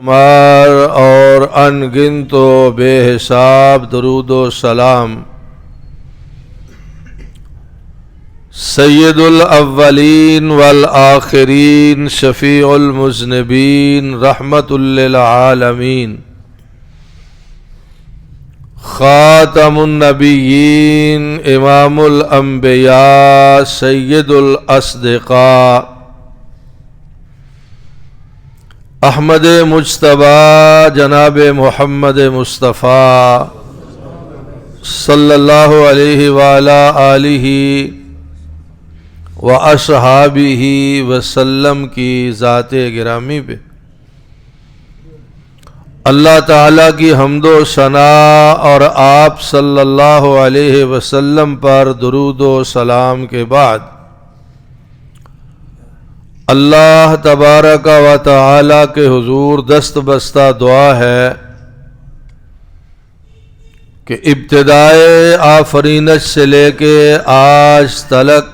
مار اور ان گنت و بے حساب درود و سلام سید الاولین والآخرین شفیع المذنبین رحمت للعالمین خاتم النبیین امام الانبیاء سید الاصدقاء احمد مجتبی جناب محمد مصطفیٰ صلی اللہ علیہ وآلہ آلہ واصحابہ وسلم کی ذات گرامی پہ اللہ تعالیٰ کی حمد و ثنا اور آپ صلی اللہ علیہ وسلم پر درود و سلام کے بعد اللہ تبارک و تعالی کے حضور دست بستہ دعا ہے کہ ابتدائے آفرینش سے لے کے آج تلک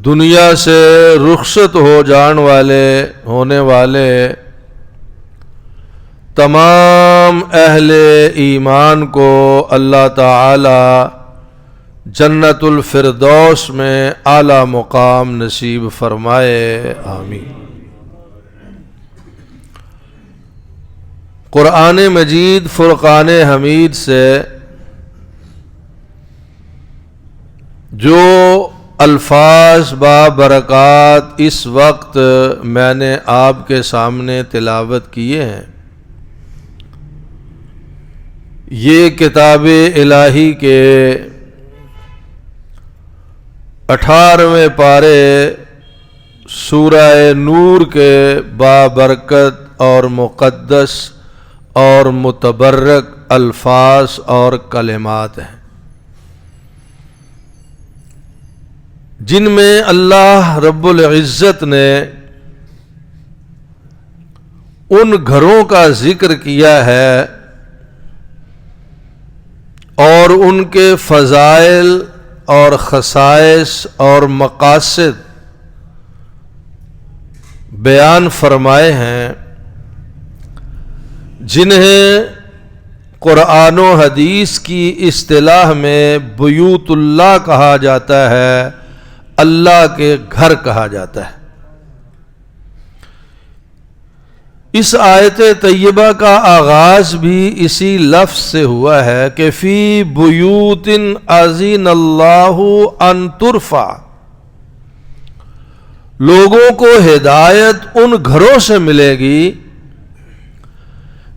دنیا سے رخصت ہونے والے تمام اہل ایمان کو اللہ تعالی جنت الفردوس میں اعلی مقام نصیب فرمائے، آمین۔ قرآن مجید فرقان حمید سے جو الفاظ بابرکات اس وقت میں نے آپ کے سامنے تلاوت کیے ہیں، یہ کتاب الہی کے 18ویں پارے سورہ نور کے بابرکت اور مقدس اور متبرک الفاظ اور کلمات ہیں، جن میں اللہ رب العزت نے ان گھروں کا ذکر کیا ہے اور ان کے فضائل اور خصائص اور مقاصد بیان فرمائے ہیں، جنہیں قرآن و حدیث کی اصطلاح میں بیوت اللہ کہا جاتا ہے، اللہ کے گھر کہا جاتا ہے۔ اس آیت طیبہ کا آغاز بھی اسی لفظ سے ہوا ہے کہ فی بیوت اذن اللہ ان ترفع، لوگوں کو ہدایت ان گھروں سے ملے گی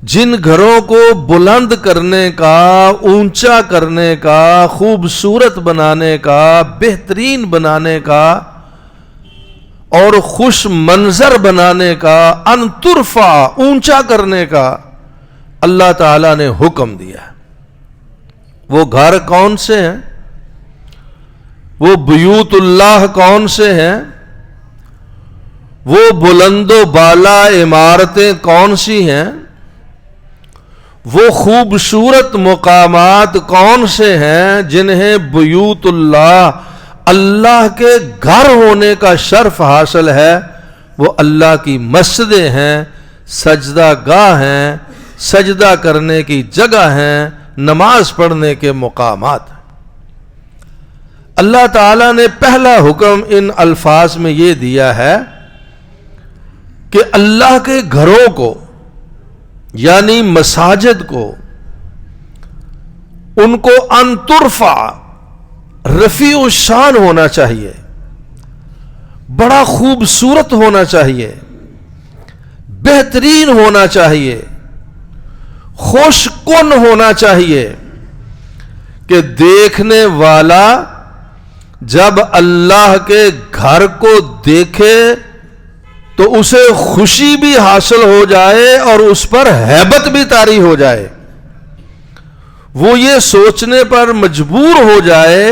جن گھروں کو بلند کرنے کا، اونچا کرنے کا، خوبصورت بنانے کا، بہترین بنانے کا اور خوش منظر بنانے کا، ان ترفع اونچا کرنے کا اللہ تعالیٰ نے حکم دیا ہے۔ وہ گھر کون سے ہیں؟ وہ بیوت اللہ کون سے ہیں؟ وہ بلند و بالا عمارتیں کون سی ہیں؟ وہ خوبصورت مقامات کون سے ہیں جنہیں بیوت اللہ، اللہ کے گھر ہونے کا شرف حاصل ہے؟ وہ اللہ کی مسجدیں ہیں، سجدہ گاہ ہیں، سجدہ کرنے کی جگہ ہیں، نماز پڑھنے کے مقامات ہیں۔ اللہ تعالیٰ نے پہلا حکم ان الفاظ میں یہ دیا ہے کہ اللہ کے گھروں کو یعنی مساجد کو، ان کو ان ترفع رفیع الشان ہونا چاہیے، بڑا خوبصورت ہونا چاہیے، بہترین ہونا چاہیے، خوش کن ہونا چاہیے کہ دیکھنے والا جب اللہ کے گھر کو دیکھے تو اسے خوشی بھی حاصل ہو جائے اور اس پر ہیبت بھی طاری ہو جائے، وہ یہ سوچنے پر مجبور ہو جائے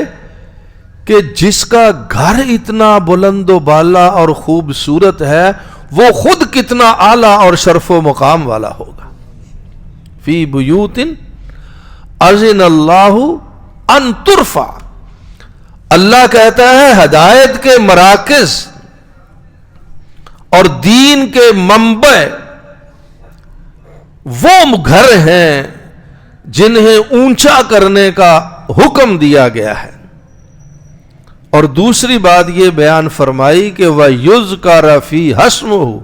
کہ جس کا گھر اتنا بلند و بالا اور خوبصورت ہے وہ خود کتنا اعلیٰ اور شرف و مقام والا ہوگا۔ فی بیوت اذن اللہ ان ترفع، اللہ کہتا ہے ہدایت کے مراکز اور دین کے منبع وہ گھر ہیں جنہیں اونچا کرنے کا حکم دیا گیا ہے. اور دوسری بات یہ بیان فرمائی کہ وَيُذْكَرَ فِي حَسْمُهُ،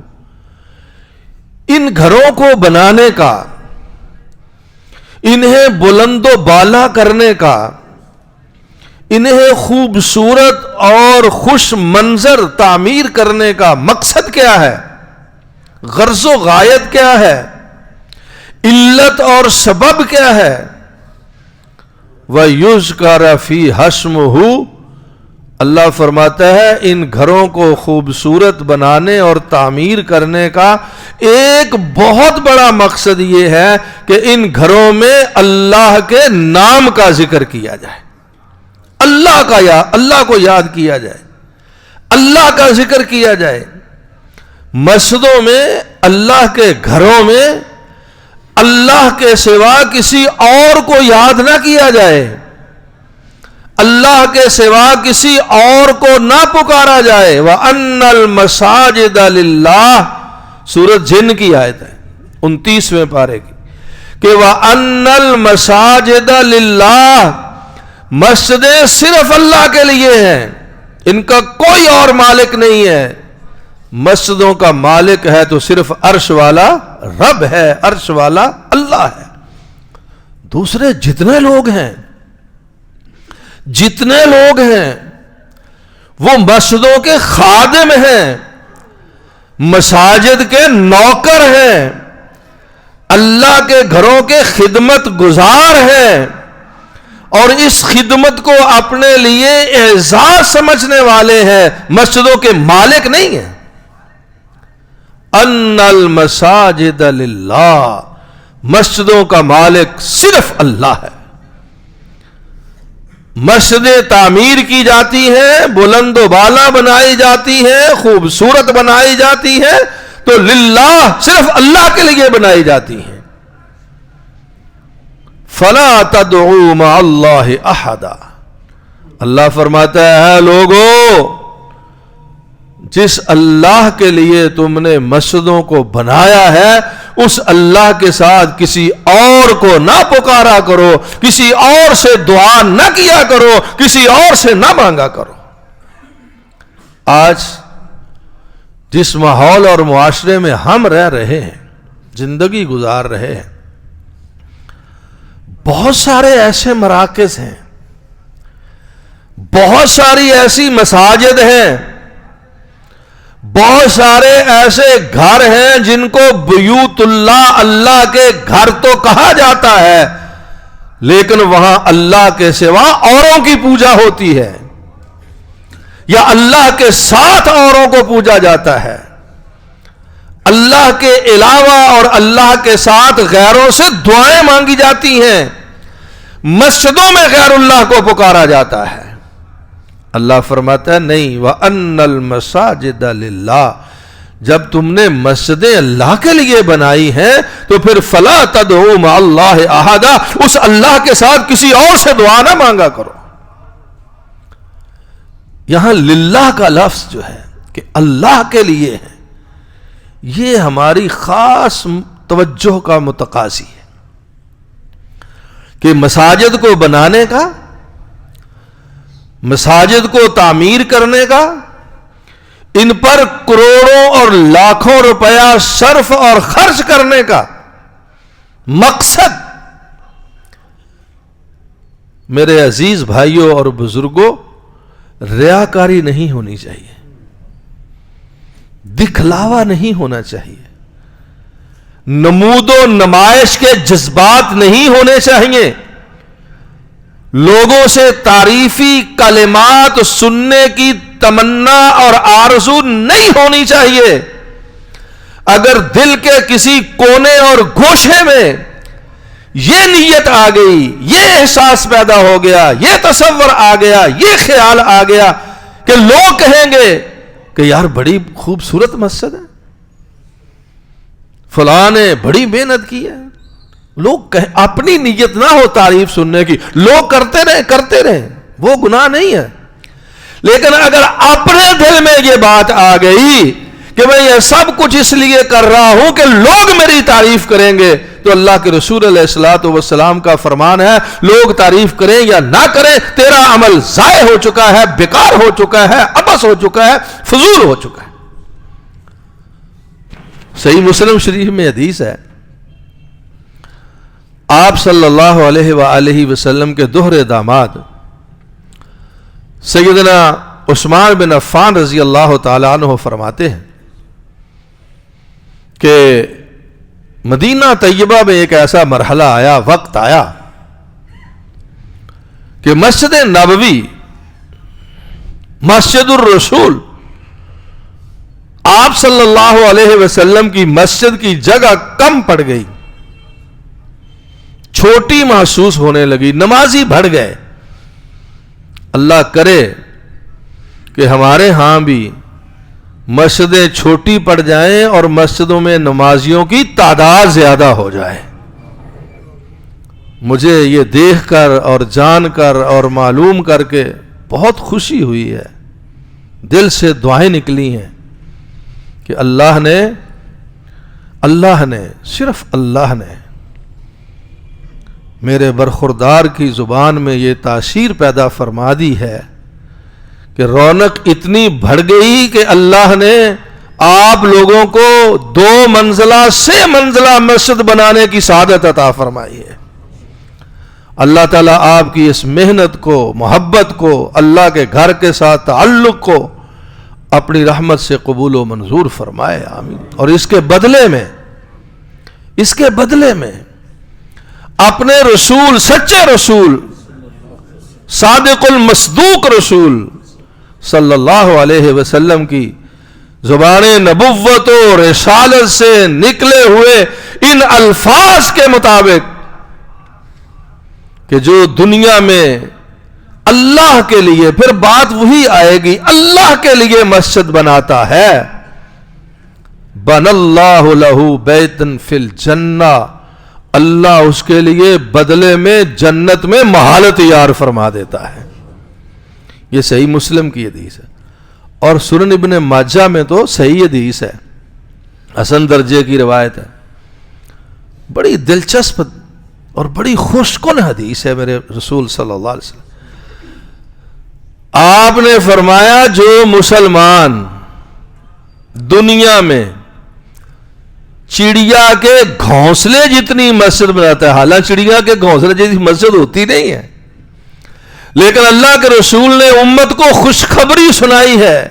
ان گھروں کو بنانے کا، انہیں بلند و بالا کرنے کا، انہیں خوبصورت اور خوش منظر تعمیر کرنے کا مقصد کیا ہے، غرض و غایت کیا ہے، علت اور سبب کیا ہے؟ وَيُذْكَرَ فِي حَسْمُهُ، اللہ فرماتا ہے ان گھروں کو خوبصورت بنانے اور تعمیر کرنے کا ایک بہت بڑا مقصد یہ ہے کہ ان گھروں میں اللہ کے نام کا ذکر کیا جائے، اللہ کو یاد کیا جائے، اللہ کا ذکر کیا جائے. مسجدوں میں، اللہ کے گھروں میں اللہ کے سوا کسی اور کو یاد نہ کیا جائے، اللہ کے سوا کسی اور کو نہ پکارا جائے. وَأَنَّ الْمَسَاجِدَ لِلَّهِ، سورۃ جن کی آیت ہے 29ویں پارے کی، کہ وَأَنَّ الْمَسَاجِدَ لِلَّهِ، مسجدیں صرف اللہ کے لیے ہیں، ان کا کوئی اور مالک نہیں ہے. مسجدوں کا مالک ہے تو صرف عرش والا رب ہے، عرش والا اللہ ہے. دوسرے جتنے لوگ ہیں وہ مسجدوں کے خادم ہیں، مساجد کے نوکر ہیں، اللہ کے گھروں کے خدمت گزار ہیں، اور اس خدمت کو اپنے لیے اعزاز سمجھنے والے ہیں، مسجدوں کے مالک نہیں ہیں. ان المساجد للہ، مسجدوں کا مالک صرف اللہ ہے. مسجدیں تعمیر کی جاتی ہیں، بلند و بالا بنائی جاتی ہیں، خوبصورت بنائی جاتی ہیں، تو للہ صرف اللہ کے لیے بنائی جاتی ہیں. فلا تدعوا مع اللہ احدا، اللہ فرماتا ہے لوگو، جس اللہ کے لیے تم نے مسجدوں کو بنایا ہے اس اللہ کے ساتھ کسی اور کو نہ پکارا کرو، کسی اور سے دعا نہ کیا کرو، کسی اور سے نہ مانگا کرو. آج جس ماحول اور معاشرے میں ہم رہ رہے ہیں، زندگی گزار رہے ہیں، بہت سارے ایسے مراکز ہیں، بہت ساری ایسی مساجد ہیں، بہت سارے ایسے گھر ہیں جن کو بیوت اللہ، اللہ کے گھر تو کہا جاتا ہے، لیکن وہاں اللہ کے سوا اوروں کی پوجا ہوتی ہے، یا اللہ کے ساتھ اوروں کو پوجا جاتا ہے. اللہ کے علاوہ اور اللہ کے ساتھ غیروں سے دعائیں مانگی جاتی ہیں، مسجدوں میں غیر اللہ کو پکارا جاتا ہے. اللہ فرماتا ہے نہیں، وَأَنَّ الْمَسَاجِدَ لِلَّهِ، جب تم نے مسجدیں اللہ کے لیے بنائی ہیں تو پھر فَلَا تَدْعُوا مَعَ اللَّهِ أَحَدًا، اس اللہ کے ساتھ کسی اور سے دعا نہ مانگا کرو. یہاں للہ کا لفظ جو ہے کہ اللہ کے لیے ہے، یہ ہماری خاص توجہ کا متقاضی ہے کہ مساجد کو بنانے کا، مساجد کو تعمیر کرنے کا، ان پر کروڑوں اور لاکھوں روپیہ صرف اور خرچ کرنے کا مقصد، میرے عزیز بھائیوں اور بزرگوں، ریاکاری نہیں ہونی چاہیے، دکھلاوا نہیں ہونا چاہیے، نمود و نمائش کے جذبات نہیں ہونے چاہیے، لوگوں سے تعریفی کلمات سننے کی تمنا اور آرزو نہیں ہونی چاہیے. اگر دل کے کسی کونے اور گوشے میں یہ نیت آ گئی، یہ احساس پیدا ہو گیا، یہ تصور آ گیا، یہ خیال آ گیا کہ لوگ کہیں گے کہ یار بڑی خوبصورت مسجد ہے، فلاں نے بڑی محنت کی ہے، لوگ اپنی نیت نہ ہو تعریف سننے کی، لوگ کرتے رہے وہ گناہ نہیں ہے. لیکن اگر اپنے دل میں یہ بات آ گئی کہ میں یہ سب کچھ اس لیے کر رہا ہوں کہ لوگ میری تعریف کریں گے، تو اللہ کے رسول علیہ الصلوۃ والسلام کا فرمان ہے لوگ تعریف کریں یا نہ کریں، تیرا عمل ضائع ہو چکا ہے، بیکار ہو چکا ہے، عبث ہو چکا ہے، فضول ہو چکا ہے۔ صحیح مسلم شریف میں حدیث ہے، آپ صلی اللہ علیہ وآلہ وسلم کے دوہرے داماد سیدنا عثمان بن عفان رضی اللہ تعالیٰ عنہ فرماتے ہیں کہ مدینہ طیبہ میں ایک ایسا مرحلہ آیا، وقت آیا کہ مسجد نبوی، مسجد الرسول، آپ صلی اللہ علیہ وسلم کی مسجد کی جگہ کم پڑ گئی، چھوٹی محسوس ہونے لگی، نمازی بڑھ گئے۔ اللہ کرے کہ ہمارے ہاں بھی مسجدیں چھوٹی پڑ جائیں اور مسجدوں میں نمازیوں کی تعداد زیادہ ہو جائے۔ مجھے یہ دیکھ کر اور جان کر اور معلوم کر کے بہت خوشی ہوئی ہے، دل سے دعائیں نکلی ہیں کہ اللہ نے صرف اللہ نے میرے برخوردار کی زبان میں یہ تاثیر پیدا فرما دی ہے کہ رونق اتنی بڑھ گئی کہ اللہ نے آپ لوگوں کو 2 منزلہ سے منزلہ مسجد بنانے کی سعادت عطا فرمائی ہے۔ اللہ تعالیٰ آپ کی اس محنت کو، محبت کو، اللہ کے گھر کے ساتھ تعلق کو اپنی رحمت سے قبول و منظور فرمائے، آمین۔ اور اس کے بدلے میں اپنے رسول، سچے رسول، صادق المصدوق رسول صلی اللہ علیہ وسلم کی زبان نبوت و رسالت سے نکلے ہوئے ان الفاظ کے مطابق کہ جو دنیا میں اللہ کے لیے، پھر بات وہی آئے گی، اللہ کے لیے مسجد بناتا ہے، بن اللہ لہ بیتن فی الجنہ، اللہ اس کے لیے بدلے میں جنت میں محل تیار فرما دیتا ہے۔ یہ صحیح مسلم کی حدیث ہے، اور سنن ابن ماجہ میں تو صحیح حدیث ہے، حسن درجے کی روایت ہے، بڑی دلچسپ اور بڑی خوش کن حدیث ہے میرے رسول صلی اللہ علیہ وسلم۔ آپ نے فرمایا جو مسلمان دنیا میں چڑیا کے گھونسلے جتنی مسجد بناتا ہے، حالانکہ چڑیا کے گھونسلے جتنی مسجد ہوتی نہیں ہے، لیکن اللہ کے رسول نے امت کو خوشخبری سنائی ہے،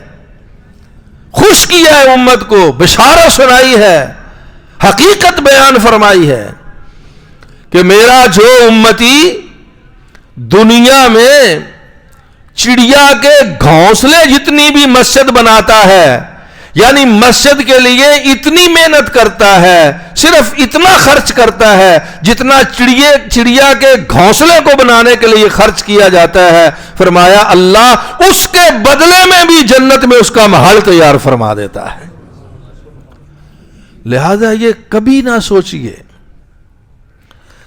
خوش کیا ہے امت کو، بشارت سنائی ہے، حقیقت بیان فرمائی ہے کہ میرا جو امتی دنیا میں چڑیا کے گھونسلے جتنی بھی مسجد بناتا ہے، یعنی مسجد کے لیے اتنی محنت کرتا ہے، صرف اتنا خرچ کرتا ہے جتنا چڑیا کے گھونسلے کو بنانے کے لیے خرچ کیا جاتا ہے، فرمایا اللہ اس کے بدلے میں بھی جنت میں اس کا محل تیار فرما دیتا ہے۔ لہذا یہ کبھی نہ سوچئے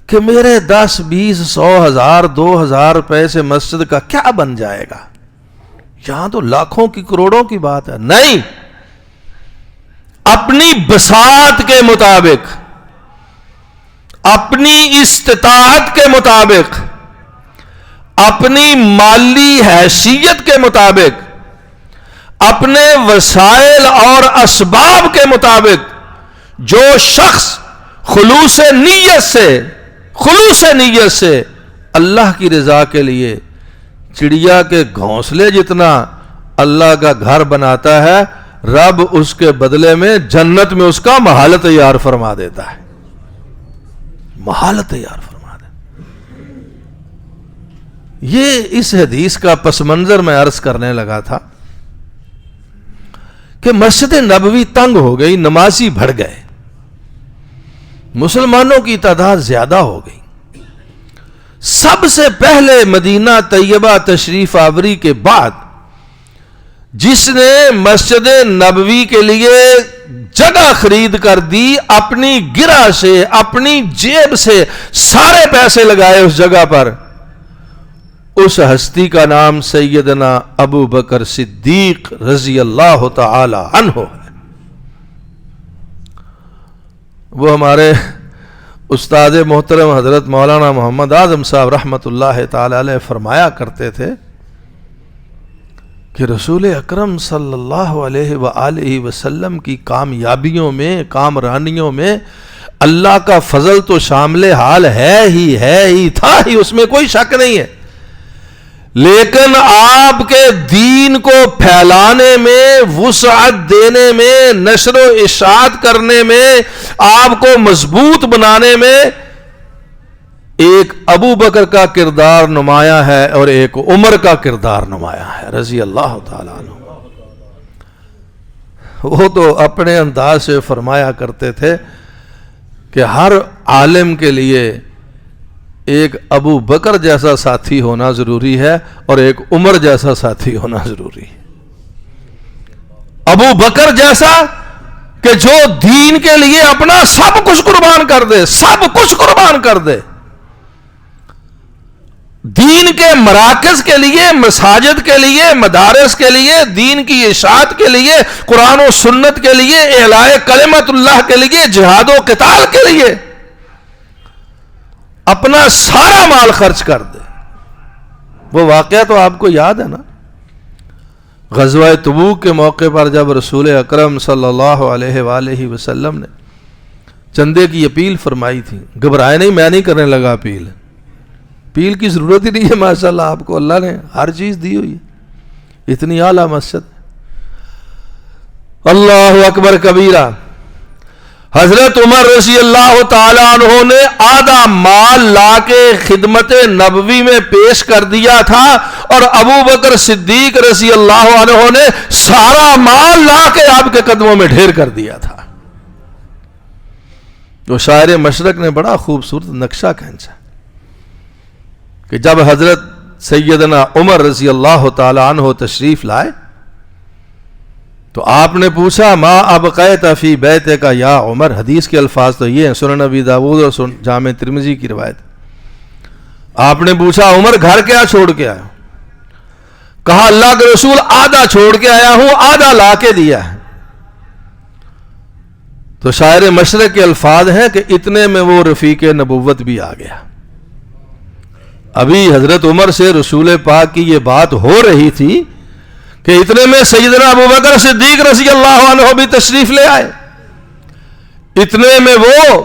کہ میرے 10 20 100 1000 2000 روپے سے مسجد کا کیا بن جائے گا، یہاں تو لاکھوں کی کروڑوں کی بات ہے۔ نہیں، اپنی بساط کے مطابق، اپنی استطاعت کے مطابق، اپنی مالی حیثیت کے مطابق، اپنے وسائل اور اسباب کے مطابق جو شخص خلوص نیت سے اللہ کی رضا کے لیے چڑیا کے گھونسلے جتنا اللہ کا گھر بناتا ہے، رب اس کے بدلے میں جنت میں اس کا محل تیار فرما دیتا ہے، محل تیار فرما دیتا۔ یہ اس حدیث کا پس منظر میں عرض کرنے لگا تھا کہ مسجد نبوی تنگ ہو گئی، نمازی بڑھ گئے، مسلمانوں کی تعداد زیادہ ہو گئی۔ سب سے پہلے مدینہ طیبہ تشریف آوری کے بعد جس نے مسجد نبوی کے لیے جگہ خرید کر دی، اپنی گرہ سے، اپنی جیب سے سارے پیسے لگائے اس جگہ پر، اس ہستی کا نام سیدنا ابو بکر صدیق رضی اللہ تعالی عنہ ہے۔ وہ ہمارے استاد محترم حضرت مولانا محمد اعظم صاحب رحمۃ اللہ تعالی علیہ فرمایا کرتے تھے کہ رسول اکرم صلی اللہ علیہ وآلہ وسلم کی کامیابیوں میں، کامرانیوں میں اللہ کا فضل تو شامل حال ہے ہی تھا ہی، اس میں کوئی شک نہیں ہے، لیکن آپ کے دین کو پھیلانے میں، وسعت دینے میں، نشر و اشاعت کرنے میں، آپ کو مضبوط بنانے میں ایک ابو بکر کا کردار نمایاں ہے اور ایک عمر کا کردار نمایاں ہے رضی اللہ تعالیٰ عنہ۔ وہ تو اپنے انداز سے فرمایا کرتے تھے کہ ہر عالم کے لیے ایک ابو بکر جیسا ساتھی ہونا ضروری ہے اور ایک عمر جیسا ساتھی ہونا ضروری ہے۔ ابو بکر جیسا کہ جو دین کے لیے اپنا سب کچھ قربان کر دے، سب کچھ قربان کر دے، دین کے مراکز کے لیے، مساجد کے لیے، مدارس کے لیے، دین کی اشاعت کے لیے، قرآن و سنت کے لیے، اعلاء کلمت اللہ کے لیے، جہاد و قتال کے لیے اپنا سارا مال خرچ کر دے۔ وہ واقعہ تو آپ کو یاد ہے نا، غزوہ تبوک کے موقع پر جب رسول اکرم صلی اللہ علیہ وآلہ وسلم نے چندے کی اپیل فرمائی تھی، گھبرائے نہیں، میں نہیں کرنے لگا اپیل کی ضرورت ہی نہیں ہے، ماشاءاللہ آپ کو اللہ نے ہر چیز دی ہوئی ہے، اتنی اعلیٰ مسجد۔ اللہ اکبر کبیرہ، حضرت عمر رضی اللہ تعالیٰ عنہ نے آدھا مال لا کے خدمت نبوی میں پیش کر دیا تھا اور ابو بکر صدیق رضی اللہ عنہ نے سارا مال لا کے آپ کے قدموں میں ڈھیر کر دیا تھا۔ تو شاعر مشرق نے بڑا خوبصورت نقشہ کھینچا کہ جب حضرت سیدنا عمر رضی اللہ تعالی عنہ تشریف لائے تو آپ نے پوچھا ما ابقیت فی بیتک یا عمر، حدیث کے الفاظ تو یہ ہیں، سنن ابی داؤد اور جامع ترمذی کی روایت۔ آپ نے پوچھا عمر گھر کیا چھوڑ کے آیا؟ کہا اللہ کے رسول آدھا چھوڑ کے آیا ہوں، آدھا لا کے دیا ہے۔ تو شاعر مشرق کے الفاظ ہیں کہ اتنے میں وہ رفیق نبوت بھی آ گیا۔ ابھی حضرت عمر سے رسول پاک کی یہ بات ہو رہی تھی کہ اتنے میں سیدنا ابو بکر صدیق رضی اللہ عنہ بھی تشریف لے آئے، اتنے میں وہ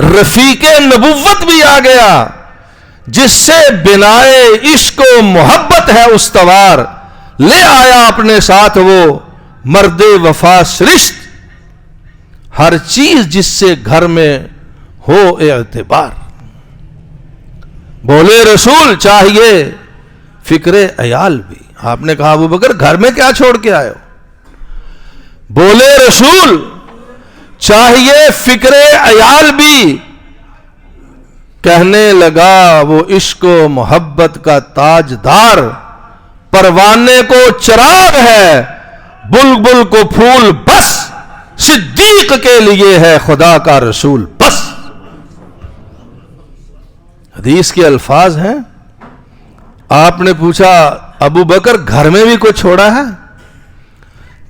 رفیق نبوت بھی آ گیا جس سے بنائے عشق و محبت ہے استوار، لے آیا اپنے ساتھ وہ مرد وفا سرشت، ہر چیز جس سے گھر میں ہو اعتبار۔ بولے رسول چاہیے فکر عیال بھی۔ آپ نے کہا ابو بکر گھر میں کیا چھوڑ کے آئے ہو؟ بولے رسول چاہیے فکر عیال بھی۔ کہنے لگا وہ عشق و محبت کا تاجدار، پروانے کو چراغ ہے بلبل کو پھول بس، صدیق کے لیے ہے خدا کا رسول بس۔ حدیث کے الفاظ ہیں، آپ نے پوچھا ابو بکر گھر میں بھی کچھ چھوڑا ہے؟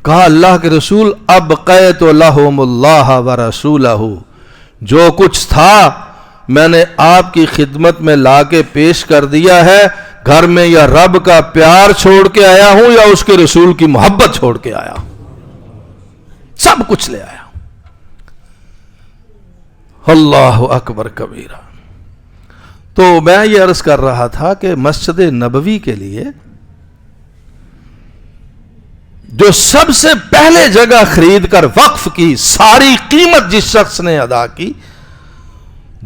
کہا اللہ کے رسول ابقیت لہم اللہ ورسولہ، جو کچھ تھا میں نے آپ کی خدمت میں لا کے پیش کر دیا ہے، گھر میں یا رب کا پیار چھوڑ کے آیا ہوں یا اس کے رسول کی محبت چھوڑ کے آیا ہوں، سب کچھ لے آیا ہوں۔ اللہ اکبر کبیرہ۔ تو میں یہ عرض کر رہا تھا کہ مسجد نبوی کے لیے جو سب سے پہلے جگہ خرید کر وقف کی، ساری قیمت جس شخص نے ادا کی،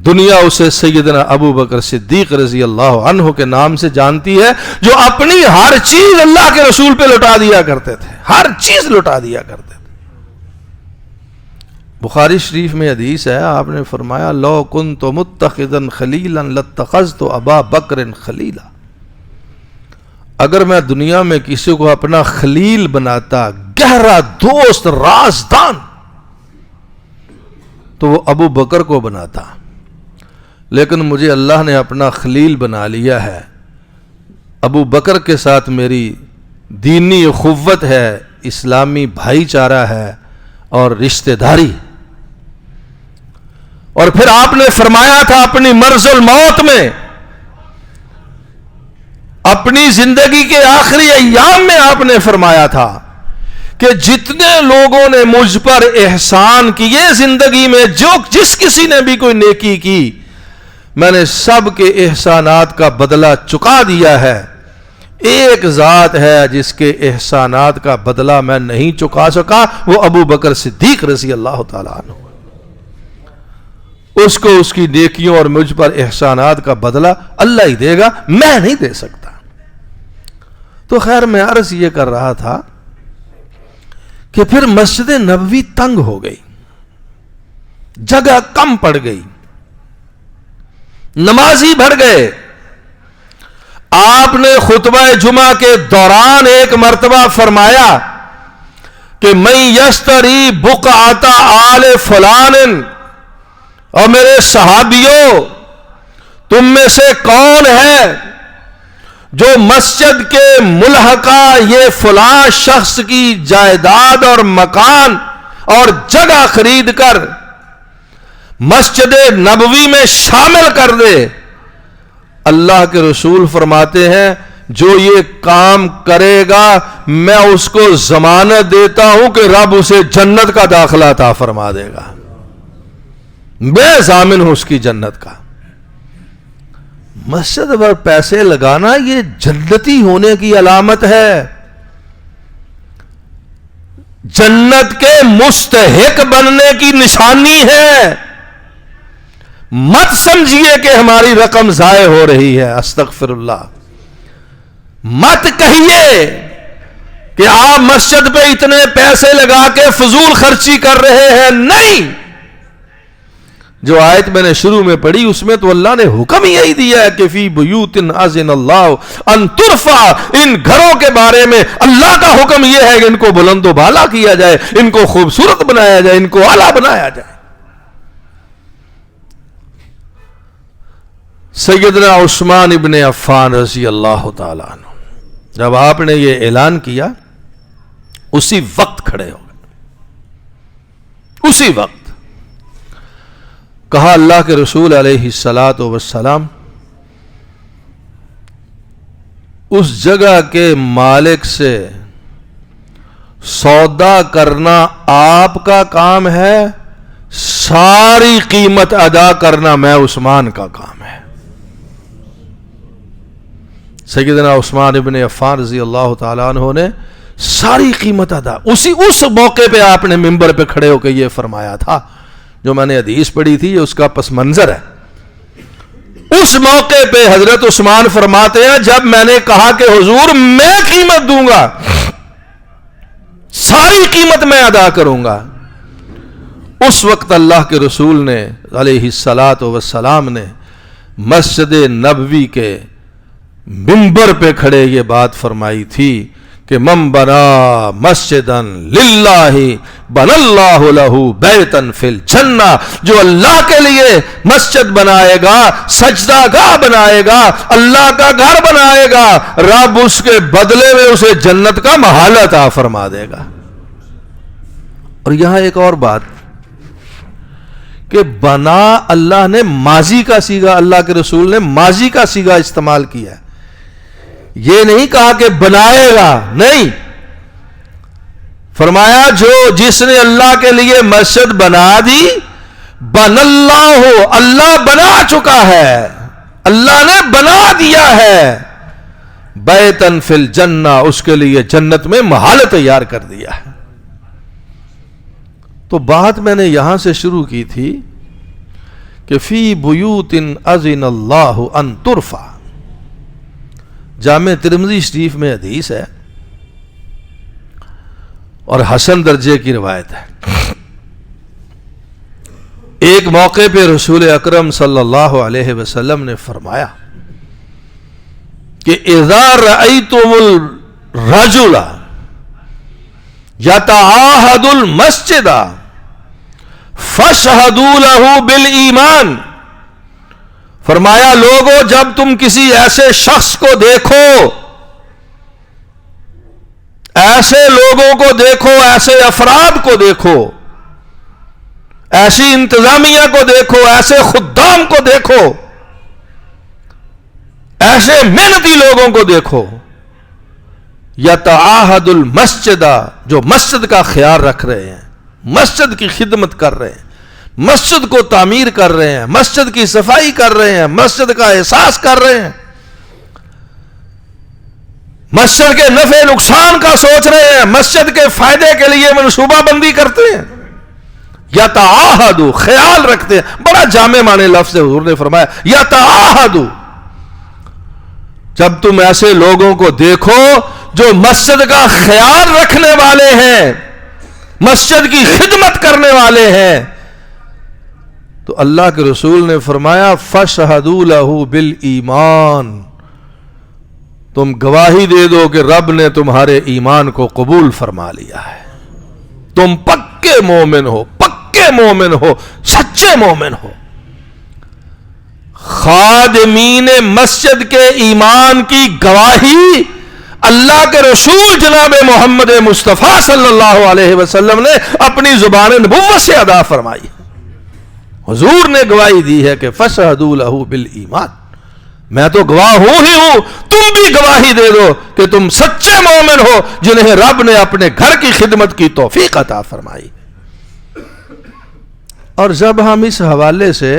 دنیا اسے سیدنا ابو بکر صدیق رضی اللہ عنہ کے نام سے جانتی ہے، جو اپنی ہر چیز اللہ کے رسول پہ لٹا دیا کرتے تھے، ہر چیز لٹا دیا کرتے تھے۔ بخاری شریف میں حدیث ہے، آپ نے فرمایا لو کنت متخذا خلیلا لاتخذت ابا بکر خلیلا، اگر میں دنیا میں کسی کو اپنا خلیل بناتا، گہرا دوست، رازدان، تو وہ ابو بکر کو بناتا، لیکن مجھے اللہ نے اپنا خلیل بنا لیا ہے، ابو بکر کے ساتھ میری دینی اخوت ہے، اسلامی بھائی چارہ ہے اور رشتہ داری۔ اور پھر آپ نے فرمایا تھا اپنی مرض الموت میں، اپنی زندگی کے آخری ایام میں آپ نے فرمایا تھا کہ جتنے لوگوں نے مجھ پر احسان کیے زندگی میں، جس کسی نے بھی کوئی نیکی کی، میں نے سب کے احسانات کا بدلہ چکا دیا ہے، ایک ذات ہے جس کے احسانات کا بدلہ میں نہیں چکا سکا، وہ ابو بکر صدیق رضی اللہ تعالیٰ عنہ، اس کو اس کی نیکیوں اور مجھ پر احسانات کا بدلہ اللہ ہی دے گا، میں نہیں دے سکتا۔ تو خیر میں عرض یہ کر رہا تھا کہ پھر مسجد نبوی تنگ ہو گئی، جگہ کم پڑ گئی، نمازی بڑھ گئے۔ آپ نے خطبہ جمعہ کے دوران ایک مرتبہ فرمایا کہ میں یشتری بقعۃ آل فلان، اور میرے صحابیوں تم میں سے کون ہے جو مسجد کے ملحقہ یہ فلاں شخص کی جائیداد اور مکان اور جگہ خرید کر مسجد نبوی میں شامل کر دے؟ اللہ کے رسول فرماتے ہیں جو یہ کام کرے گا میں اس کو ضمانت دیتا ہوں کہ رب اسے جنت کا داخلہ عطا فرما دے گا، میں ضامن ہوں اس کی جنت کا۔ مسجد پر پیسے لگانا یہ جنتی ہونے کی علامت ہے، جنت کے مستحق بننے کی نشانی ہے۔ مت سمجھیے کہ ہماری رقم ضائع ہو رہی ہے، استغفر اللہ۔ مت کہیے کہ آپ مسجد پہ اتنے پیسے لگا کے فضول خرچی کر رہے ہیں، نہیں۔ جو آیت میں نے شروع میں پڑھی اس میں تو اللہ نے حکم یہی دیا ہے کہ فی بیوت اذن اللہ ان ترفع، ان گھروں کے بارے میں اللہ کا حکم یہ ہے کہ ان کو بلند و بالا کیا جائے، ان کو خوبصورت بنایا جائے، ان کو اعلیٰ بنایا جائے۔ سیدنا عثمان ابن عفان رضی اللہ تعالیٰ عنہ جب آپ نے یہ اعلان کیا اسی وقت کھڑے ہو گئے، اسی وقت کہا اللہ کے رسول علیہ الصلاۃ والسلام اس جگہ کے مالک سے سودا کرنا آپ کا کام ہے، ساری قیمت ادا کرنا میں عثمان کا کام ہے۔ سیدنا عثمان ابن عفان رضی اللہ تعالیٰ عنہ نے ساری قیمت ادا، اس موقع پہ آپ نے ممبر پہ کھڑے ہو کے یہ فرمایا تھا، جو میں نے حدیث پڑھی تھی یہ اس کا پس منظر ہے۔ اس موقع پہ حضرت عثمان فرماتے ہیں جب میں نے کہا کہ حضور میں قیمت دوں گا، ساری قیمت میں ادا کروں گا، اس وقت اللہ کے رسول نے علیہ الصلاۃ والسلام نے مسجد نبوی کے منبر پہ کھڑے یہ بات فرمائی تھی کہ من بنا مسجدا للہ بن اللہ لہ بیتا فی الجنہ، جو اللہ کے لیے مسجد بنائے گا، سجدہ گاہ بنائے گا، اللہ کا گھر بنائے گا، رب اس کے بدلے میں اسے جنت کا محل عطا فرما دے گا۔ اور یہاں ایک اور بات کہ بنا، اللہ نے ماضی کا صیغہ، اللہ کے رسول نے ماضی کا صیغہ استعمال کیا ہے، یہ نہیں کہا کہ بنائے گا، نہیں، فرمایا جس نے اللہ کے لیے مسجد بنا دی، بن اللہ، اللہ بنا چکا ہے، اللہ نے بنا دیا ہے، بیتن فی الجنہ، اس کے لیے جنت میں محل تیار کر دیا ہے۔ تو بات میں نے یہاں سے شروع کی تھی کہ فی بیوت اذن اللہ ان ترفع، جامع ترمذی شریف میں حدیث ہے اور حسن درجے کی روایت ہے۔ ایک موقع پہ رسول اکرم صلی اللہ علیہ وسلم نے فرمایا کہ اذا رأیتم الرجل یتعاہد المسجد فاشہدوا لہ بالایمان، فرمایا لوگوں جب تم کسی ایسے شخص کو دیکھو، ایسے لوگوں کو دیکھو، ایسے افراد کو دیکھو، ایسی انتظامیہ کو دیکھو، ایسے خدام کو دیکھو، ایسے محنتی لوگوں کو دیکھو، یتعاہد المسجد، جو مسجد کا خیال رکھ رہے ہیں، مسجد کی خدمت کر رہے ہیں، مسجد کو تعمیر کر رہے ہیں، مسجد کی صفائی کر رہے ہیں، مسجد کا احساس کر رہے ہیں، مسجد کے نفع نقصان کا سوچ رہے ہیں، مسجد کے فائدے کے لیے منصوبہ بندی کرتے ہیں، یتعاہد، خیال رکھتے ہیں۔ بڑا جامع معنی لفظ ہے، حضور نے فرمایا یتعاہد۔ جب تم ایسے لوگوں کو دیکھو جو مسجد کا خیال رکھنے والے ہیں، مسجد کی خدمت کرنے والے ہیں، تو اللہ کے رسول نے فرمایا فَاشْهَدُوا لَهُ بِالْإِيمَانِ، تم گواہی دے دو کہ رب نے تمہارے ایمان کو قبول فرما لیا ہے، تم پکے مومن ہو، پکے مومن ہو، سچے مومن ہو۔ خادمین مسجد کے ایمان کی گواہی اللہ کے رسول جناب محمد مصطفیٰ صلی اللہ علیہ وسلم نے اپنی زبان نبوت سے ادا فرمائی۔ حضور نے گواہی دی ہے کہ فَاشْهَدُوا لَهُ بِالْإِيمَانِ، میں تو گواہ ہوں ہی ہوں، تم بھی گواہی دے دو کہ تم سچے مومن ہو جنہیں رب نے اپنے گھر کی خدمت کی توفیق عطا فرمائی۔ اور جب ہم اس حوالے سے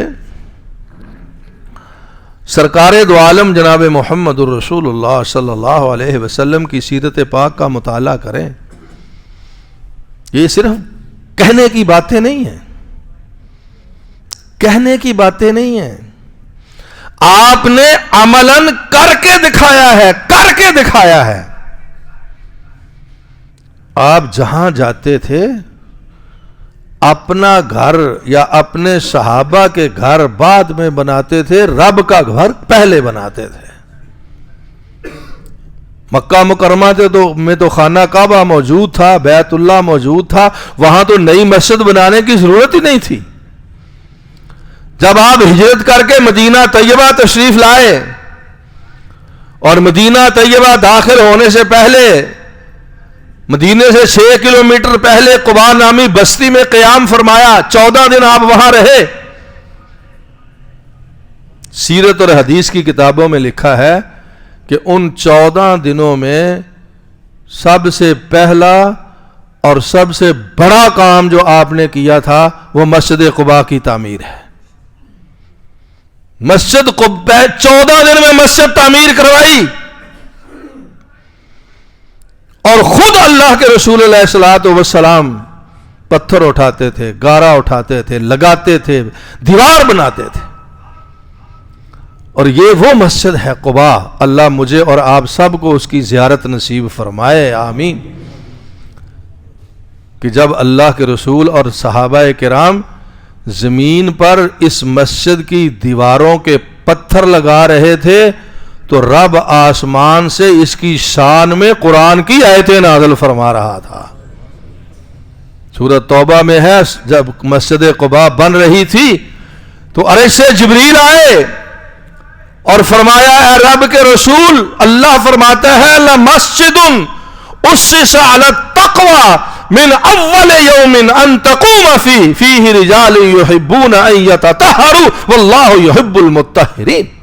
سرکار دو عالم جناب محمد الرسول اللہ صلی اللہ علیہ وسلم کی سیرت پاک کا مطالعہ کریں، یہ صرف کہنے کی باتیں نہیں ہیں، کہنے کی باتیں نہیں ہیں، آپ نے عملاً کر کے دکھایا ہے، کر کے دکھایا ہے۔ آپ جہاں جاتے تھے اپنا گھر یا اپنے صحابہ کے گھر بعد میں بناتے تھے، رب کا گھر پہلے بناتے تھے۔ مکہ مکرمہ میں تو خانہ کعبہ موجود تھا، بیت اللہ موجود تھا، وہاں تو نئی مسجد بنانے کی ضرورت ہی نہیں تھی۔ جب آپ ہجرت کر کے مدینہ طیبہ تشریف لائے اور مدینہ طیبہ داخل ہونے سے پہلے مدینے سے 6 کلومیٹر پہلے قباء نامی بستی میں قیام فرمایا، 14 دن آپ وہاں رہے۔ سیرت اور حدیث کی کتابوں میں لکھا ہے کہ ان 14 دنوں میں سب سے پہلا اور سب سے بڑا کام جو آپ نے کیا تھا وہ مسجد قباء کی تعمیر ہے۔ مسجد قباء 14 دن میں مسجد تعمیر کروائی، اور خود اللہ کے رسول علیہ الصلوۃ والسلام پتھر اٹھاتے تھے، گارا اٹھاتے تھے، لگاتے تھے، دیوار بناتے تھے۔ اور یہ وہ مسجد ہے قباء، اللہ مجھے اور آپ سب کو اس کی زیارت نصیب فرمائے، آمین۔ کہ جب اللہ کے رسول اور صحابہ کرام زمین پر اس مسجد کی دیواروں کے پتھر لگا رہے تھے تو رب آسمان سے اس کی شان میں قرآن کی آیتیں نازل فرما رہا تھا۔ سورۃ توبہ میں ہے، جب مسجد قباء بن رہی تھی تو عرش سے جبریل آئے اور فرمایا اے رب کے رسول، اللہ فرماتا ہے لَمَسْجِدٌ أُسِّسَ عَلَى التَّقْوَى من اول یوم ان تقوم فیہ رجال یحبون ان یتطہروا واللہ یحب المطہرین۔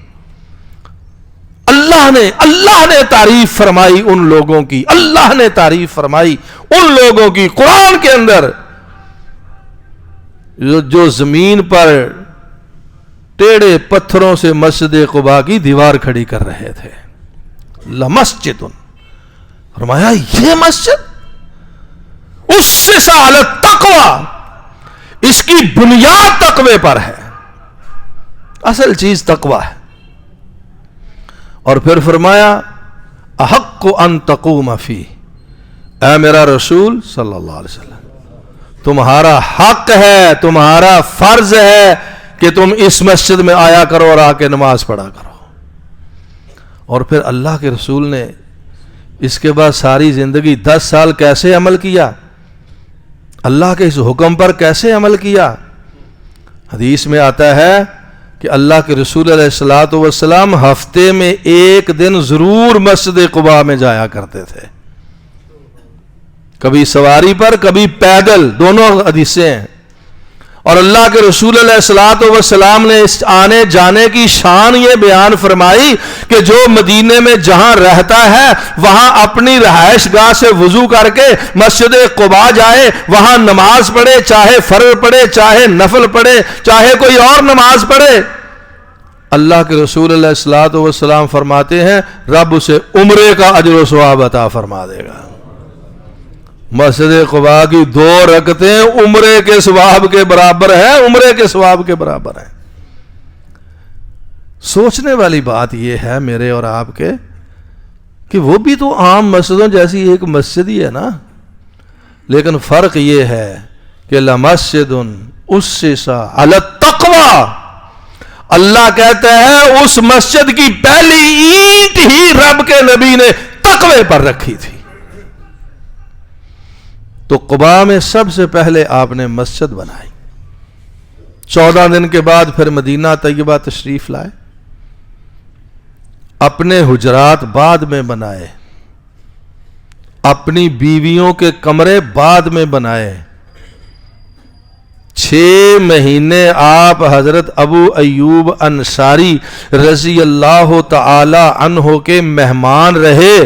اللہ نے تعریف فرمائی ان لوگوں کی، اللہ نے تعریف فرمائی ان لوگوں کی قرآن کے اندر جو زمین پر ٹیڑے پتھروں سے مسجد قباء کی دیوار کھڑی کر رہے تھے۔ لمسجد، فرمایا یہ مسجد اسس علی التقوی، اس کی بنیاد تقوی پر ہے، اصل چیز تقوی ہے۔ اور پھر فرمایا احق ان تقوم فیہ، اے میرا رسول صلی اللہ علیہ وسلم، تمہارا حق ہے، تمہارا فرض ہے کہ تم اس مسجد میں آیا کرو اور آ کے نماز پڑھا کرو۔ اور پھر اللہ کے رسول نے اس کے بعد ساری زندگی 10 سال کیسے عمل کیا، اللہ کے اس حکم پر کیسے عمل کیا؟ حدیث میں آتا ہے کہ اللہ کے رسول علیہ الصلوۃ والسلام ہفتے میں 1 دن ضرور مسجد قباء میں جایا کرتے تھے، کبھی سواری پر کبھی پیدل، دونوں حدیثیں ہیں۔ اور اللہ کے رسول علیہ الصلوۃ والسلام نے اس آنے جانے کی شان یہ بیان فرمائی کہ جو مدینے میں جہاں رہتا ہے وہاں اپنی رہائش گاہ سے وضو کر کے مسجد قباء جائے، وہاں نماز پڑھے، چاہے فرض پڑھے، چاہے نفل پڑھے، چاہے کوئی اور نماز پڑھے، اللہ کے رسول علیہ الصلوۃ والسلام فرماتے ہیں رب اسے عمرے کا اجر و ثواب عطا فرما دے گا۔ مسجد قباء کی 2 رکعتیں عمرے کے ثواب کے برابر ہیں، عمرے کے ثواب کے برابر ہیں۔ سوچنے والی بات یہ ہے میرے اور آپ کے کہ وہ بھی تو عام مسجدوں جیسی ایک مسجد ہی ہے نا، لیکن فرق یہ ہے کہ لمسجد اسس علی التقوی، اللہ کہتا ہے اس مسجد کی پہلی اینٹ ہی رب کے نبی نے تقوی پر رکھی تھی۔ تو قباء میں سب سے پہلے آپ نے مسجد بنائی، 14 دن کے بعد پھر مدینہ طیبہ تشریف لائے، اپنے حجرات بعد میں بنائے، اپنی بیویوں کے کمرے بعد میں بنائے، 6 مہینے آپ حضرت ابو ایوب انصاری رضی اللہ تعالی عنہ کے مہمان رہے۔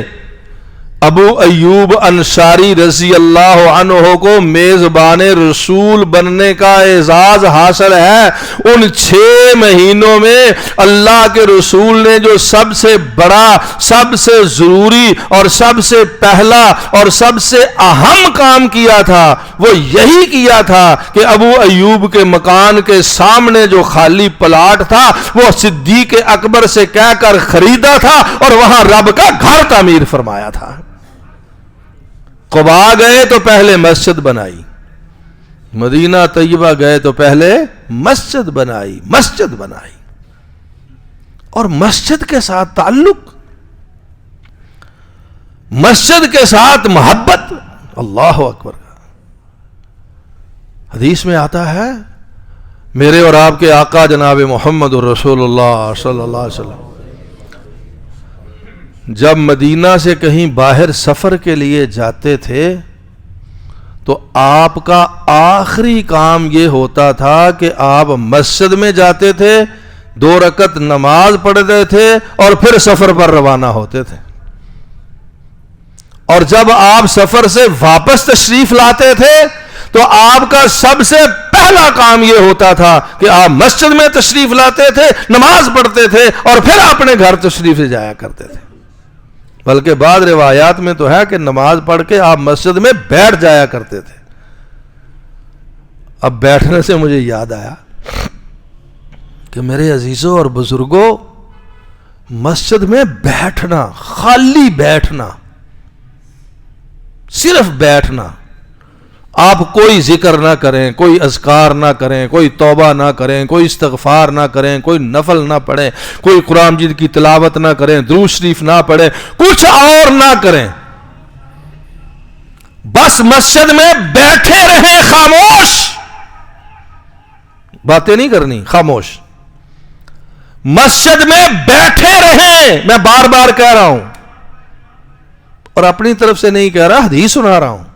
ابو ایوب انصاری رضی اللہ عنہ کو میزبان رسول بننے کا اعزاز حاصل ہے۔ ان 6 مہینوں میں اللہ کے رسول نے جو سب سے بڑا، سب سے ضروری اور سب سے پہلا اور سب سے اہم کام کیا تھا وہ یہی کیا تھا کہ ابو ایوب کے مکان کے سامنے جو خالی پلاٹ تھا وہ صدیق اکبر سے کہہ کر خریدا تھا اور وہاں رب کا گھر تعمیر فرمایا تھا۔ قباء گئے تو پہلے مسجد بنائی، مدینہ طیبہ گئے تو پہلے مسجد بنائی، مسجد بنائی، اور مسجد کے ساتھ تعلق، مسجد کے ساتھ محبت، اللہ اکبر۔ حدیث میں آتا ہے میرے اور آپ کے آقا جناب محمد رسول اللہ صلی اللہ علیہ وسلم جب مدینہ سے کہیں باہر سفر کے لیے جاتے تھے تو آپ کا آخری کام یہ ہوتا تھا کہ آپ مسجد میں جاتے تھے، 2 رکعت نماز پڑھتے تھے اور پھر سفر پر روانہ ہوتے تھے۔ اور جب آپ سفر سے واپس تشریف لاتے تھے تو آپ کا سب سے پہلا کام یہ ہوتا تھا کہ آپ مسجد میں تشریف لاتے تھے، نماز پڑھتے تھے اور پھر اپنے گھر تشریف لے جایا کرتے تھے۔ بلکہ بعض روایات میں تو ہے کہ نماز پڑھ کے آپ مسجد میں بیٹھ جایا کرتے تھے۔ اب بیٹھنے سے مجھے یاد آیا کہ میرے عزیزوں اور بزرگوں، مسجد میں بیٹھنا، خالی بیٹھنا، صرف بیٹھنا، آپ کوئی ذکر نہ کریں، کوئی اذکار نہ کریں، کوئی توبہ نہ کریں، کوئی استغفار نہ کریں، کوئی نفل نہ پڑھیں، کوئی قرآن مجید کی تلاوت نہ کریں، درود شریف نہ پڑھیں، کچھ اور نہ کریں، بس مسجد میں بیٹھے رہیں، خاموش، باتیں نہیں کرنی، خاموش، مسجد میں بیٹھے رہیں۔ میں بار بار کہہ رہا ہوں اور اپنی طرف سے نہیں کہہ رہا، حدیث سنا رہا ہوں۔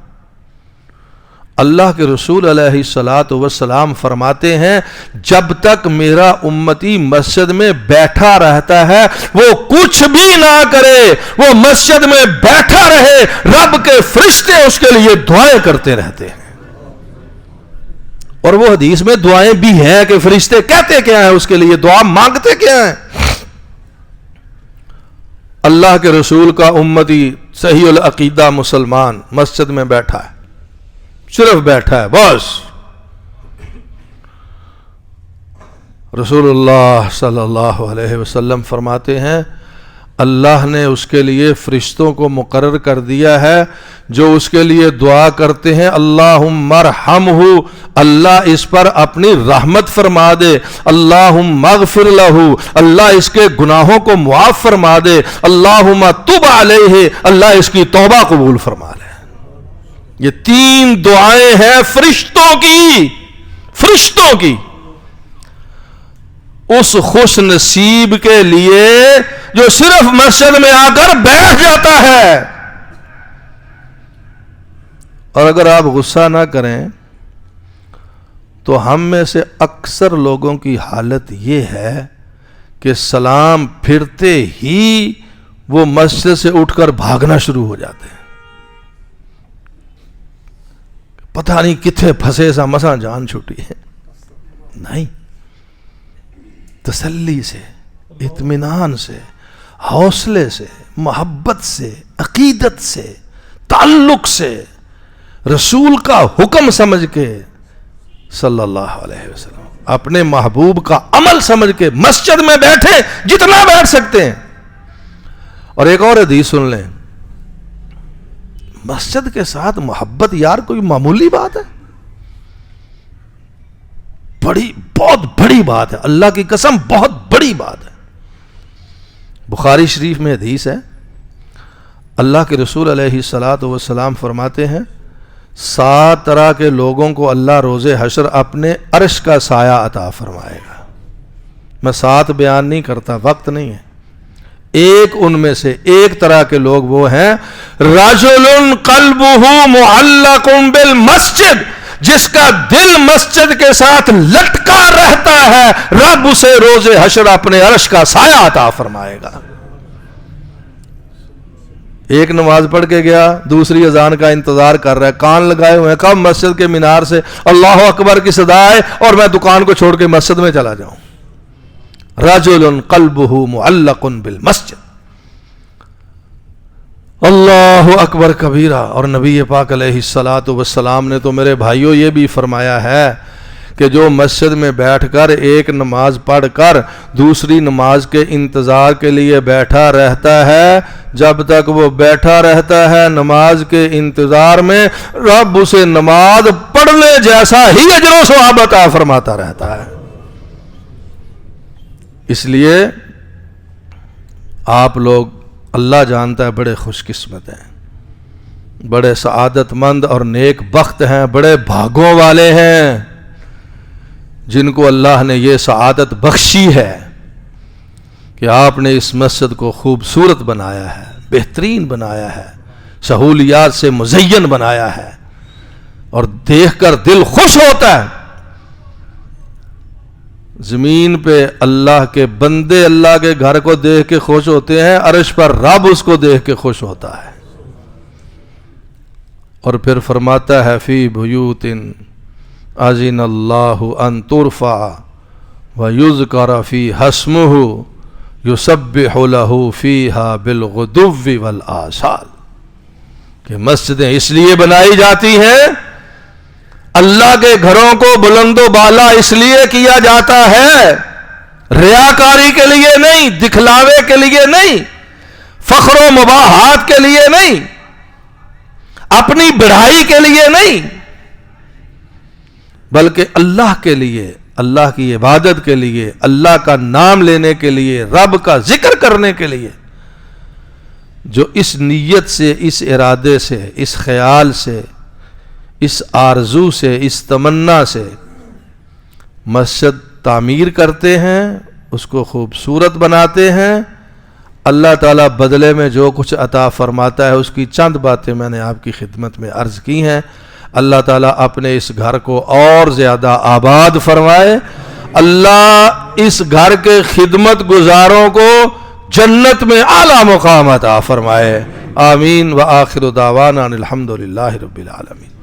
اللہ کے رسول علیہ الصلوۃ والسلام فرماتے ہیں جب تک میرا امتی مسجد میں بیٹھا رہتا ہے وہ کچھ بھی نہ کرے، وہ مسجد میں بیٹھا رہے، رب کے فرشتے اس کے لیے دعائیں کرتے رہتے ہیں۔ اور وہ حدیث میں دعائیں بھی ہیں کہ فرشتے کہتے کیا ہیں، اس کے لیے دعا مانگتے کیا ہیں۔ اللہ کے رسول کا امتی صحیح العقیدہ مسلمان مسجد میں بیٹھا ہے، صرف بیٹھا ہے بس۔ رسول اللہ صلی اللہ علیہ وسلم فرماتے ہیں اللہ نے اس کے لیے فرشتوں کو مقرر کر دیا ہے جو اس کے لیے دعا کرتے ہیں اللہم ارحمہ، اللہ اس پر اپنی رحمت فرما دے، اللہم اغفر لہ، اللہ اس کے گناہوں کو معاف فرما دے، اللہم تب علیہ، اللہ اس کی توبہ قبول فرما لے۔ یہ 3 دعائیں ہیں فرشتوں کی، فرشتوں کی، اس خوش نصیب کے لیے جو صرف مسجد میں آ کر بیٹھ جاتا ہے۔ اور اگر آپ غصہ نہ کریں تو ہم میں سے اکثر لوگوں کی حالت یہ ہے کہ سلام پھرتے ہی وہ مسجد سے اٹھ کر بھاگنا شروع ہو جاتے ہیں. پتہ نہیں کتنے پھنسے سا مساں جان چھوٹی ہے. نہیں، تسلی سے، اطمینان سے، حوصلے سے، محبت سے، عقیدت سے، تعلق سے، رسول کا حکم سمجھ کے صلی اللہ علیہ وسلم اپنے محبوب کا عمل سمجھ کے مسجد میں بیٹھے جتنا بیٹھ سکتے ہیں. اور ایک اور حدیث سن لیں، مسجد کے ساتھ محبت یار کوئی معمولی بات ہے؟ بہت بڑی بات ہے، اللہ کی قسم بہت بڑی بات ہے. بخاری شریف میں حدیث ہے، اللہ کے رسول علیہ الصلاۃ والسلام فرماتے ہیں 7 طرح کے لوگوں کو اللہ روز حشر اپنے عرش کا سایہ عطا فرمائے گا. میں 7 بیان نہیں کرتا، وقت نہیں ہے. ان میں سے ایک طرح کے لوگ وہ ہیں رجل قلبہ معلق بالمسجد، جس کا دل مسجد کے ساتھ لٹکا رہتا ہے، رب اسے روز حشر اپنے عرش کا سایہ عطا فرمائے گا. ایک نماز پڑھ کے گیا، دوسری اذان کا انتظار کر رہا ہے، کان لگائے ہوئے ہیں، کب مسجد کے مینار سے اللہ اکبر کی صدا ہے اور میں دکان کو چھوڑ کے مسجد میں چلا جاؤں. رجل قلبہ معلق بالمسجد. اللہ اکبر کبیرہ. اور نبی پاک علیہ الصلاۃ والسلام نے تو میرے بھائیوں یہ بھی فرمایا ہے کہ جو مسجد میں بیٹھ کر ایک نماز پڑھ کر دوسری نماز کے انتظار کے لیے بیٹھا رہتا ہے، جب تک وہ بیٹھا رہتا ہے نماز کے انتظار میں، رب اسے نماز پڑھنے جیسا ہی اجر و ثواب عطا فرماتا رہتا ہے. اس لیے آپ لوگ، اللہ جانتا ہے، بڑے خوش قسمت ہیں، بڑے سعادت مند اور نیک بخت ہیں، بڑے بھاگوں والے ہیں جن کو اللہ نے یہ سعادت بخشی ہے کہ آپ نے اس مسجد کو خوبصورت بنایا ہے، بہترین بنایا ہے، سہولیات سے مزین بنایا ہے، اور دیکھ کر دل خوش ہوتا ہے. زمین پہ اللہ کے بندے اللہ کے گھر کو دیکھ کے خوش ہوتے ہیں، عرش پر رب اس کو دیکھ کے خوش ہوتا ہے. اور پھر فرماتا ہے فی بیوت اذن اللہ ان ترفع ویذکر فیہا اسمہ یسبح لہ فیہا بالغدو والآصال. کہ مسجدیں اس لیے بنائی جاتی ہیں، اللہ کے گھروں کو بلند و بالا اس لیے کیا جاتا ہے، ریاکاری کے لیے نہیں، دکھلاوے کے لیے نہیں، فخر و مباحات کے لیے نہیں، اپنی بڑھائی کے لیے نہیں، بلکہ اللہ کے لیے، اللہ کی عبادت کے لیے، اللہ کا نام لینے کے لیے، رب کا ذکر کرنے کے لیے. جو اس نیت سے، اس ارادے سے، اس خیال سے، اس آرزو سے، اس تمنا سے مسجد تعمیر کرتے ہیں، اس کو خوبصورت بناتے ہیں، اللہ تعالیٰ بدلے میں جو کچھ عطا فرماتا ہے اس کی چند باتیں میں نے آپ کی خدمت میں عرض کی ہیں. اللہ تعالیٰ اپنے اس گھر کو اور زیادہ آباد فرمائے. اللہ اس گھر کے خدمت گزاروں کو جنت میں اعلیٰ مقام عطا فرمائے. آمین. وآخر دعوانا الحمدللہ رب العالمین.